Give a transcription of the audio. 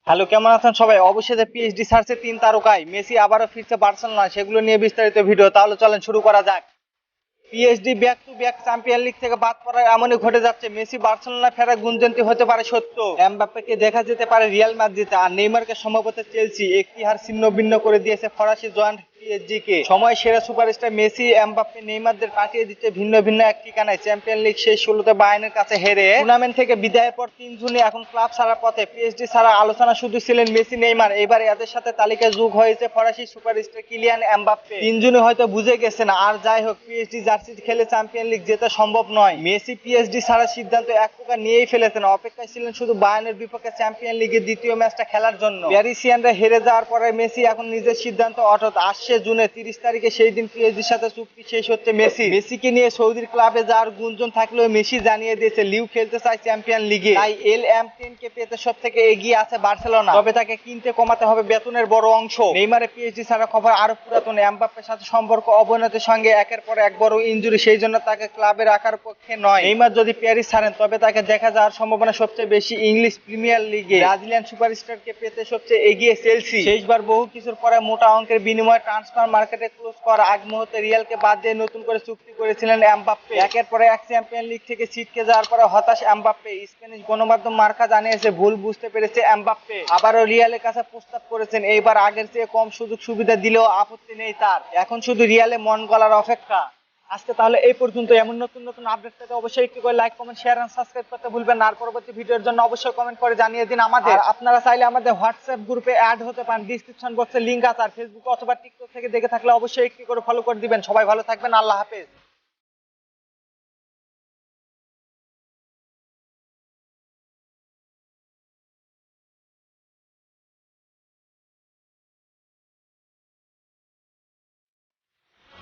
Hello, কেমন আছেন সবাই? অবশেষে পিএইচডি সার্চে 3 তারকায় মেসি আবারও ফিরছে বার্সেলোনা, সেগুলো নিয়ে বিস্তারিত ভিডিও। তাহলে চলেন শুরু করা যাক। PSD back to back champion league থেকে বাদ পড়ায় এমনই ঘটে যাচ্ছে। মেসি বার্সেলোনা ফেরার গুঞ্জনটি হতে পারে সত্য। এমবাপ্পেকে দেখা যেতে পারে রিয়াল মাদ্রিদে, আর নেইমারকে সম্ভবত চেলসি। একটি হার ছিন্ন ভিন্ন করে দিয়েছে ফরাসি জয়ান্ট পিএসজি কে। সময় সেরা সুপারস্টার মেসি, এমবাপ্পে, নেইমারদের পাঠিয়ে দিচ্ছে ভিন্ন ভিন্ন এক ঠিকানায়। চ্যাম্পিয়ন লিগ শেষ 16তে বায়ার্নের কাছে হেরে টুর্নামেন্ট থেকে বিদায়ের পর তিনজনই এখন ক্লাব ছাড়ার পথে। পিএসজি ছাড়া আলোচনা শুধু ছিলেন মেসি, নেইমার। এবার এদের সাথে তালিকায় যোগ হয়েছে ফরাসি সুপারস্টার কিলিয়ান এমবাপ্পে। তিনজনই হয়তো বুঝে গেছেন, আর যাই হোক, পিএসজি জার্সি খেলে চ্যাম্পিয়ন লিগ জেতা সম্ভব নয়। মেসি পিএসজি ছাড়ার সিদ্ধান্ত এক প্রকার নিয়েই ফেলেছেন। অপেক্ষায় ছিলেন শুধু বায়ার্নের বিপক্ষে চ্যাম্পিয়ন লিগের দ্বিতীয় ম্যাচটা খেলার জন্য। প্যারিসিয়ানরা হেরে যাওয়ার পরে মেসি এখন নিজের সিদ্ধান্ত অটুট। আসছে জুনে 30 তারিখে, সেই দিন পিএসজির সাথে চুক্তি শেষ হচ্ছে মেসিকে নিয়ে সৌদির ক্লাবে যাওয়ার গুঞ্জন থাকলেও মেসি জানিয়ে দিয়েছে লিউ খেলতে চায় চ্যাম্পিয়ন লিগে। তাই এল.এম.10 কে পেতে সব থেকে এগিয়ে আছে বার্সেলোনা। তবে তাকে কিনতে কমাতে হবে বেতনের বড় অংশ। নেইমারের পিএসজি ছাড়া খবর আরো পুরাতন। এমবাপ্পের সাথে সম্পর্ক অবনতির সঙ্গে একের পর এক বড় ইনজুরি, সেই জন্য তাকে ক্লাবে রাখার পক্ষে নয়। নেইমার যদি প্যারিস ছাড়েন, তবে তাকে দেখা যাওয়ার সম্ভাবনা সবচেয়ে বেশি ইংলিশ প্রিমিয়ার লিগে। ব্রাজিলিয়ান সুপারস্টারকে পেতে সবচেয়ে এগিয়ে চেলসি। শেষবার বহু কিছুর পরে মোটা অঙ্কের বিনিময়ে ট্রান্সফার মার্কেটে ক্লোজ করার আগ মুহূর্তে রিয়ালকে বাদ দিয়ে নতুন করে চুক্তি করেছিলেন এমবাপ্পে। একের পর এক চ্যাম্পিয়ন লিগ থেকে ছিটকে যাওয়ার পরে হতাশ এমবাপ্পে। স্প্যানিশ গণমাধ্যম মার্কা জানিয়েছে ভুল বুঝতে পেরেছে এমবাপ্পে। আবারও রিয়ালের কাছে প্রস্তাব করেছেন। এইবার আগের চেয়ে কম সুযোগ সুবিধা দিলেও আপত্তি নেই তার। এখন শুধু রিয়ালে মন গলার অপেক্ষা। আজকে তাহলে এই পর্যন্ত। এমন নতুন নতুন আপডেট পেতে অবশ্যই একটু করে like, comment, share and subscribe করতে ভুলবেন না। আর পরবর্তী ভিডিওর জন্য অবশ্যই কমেন্ট করে জানিয়ে দিন আমাদের। আর আপনারা চাইলে আমাদের হোয়াটসঅ্যাপ গ্রুপে অ্যাড হতে পারেন। ডিসক্রিপশন বক্সে লিংক আছে। আর ফেসবুক অথবা টিকটক থেকে দেখে থাকলে অবশ্যই একটু করে ফলো করে দিবেন। সবাই ভালো থাকবেন। আল্লাহ হাফেজ।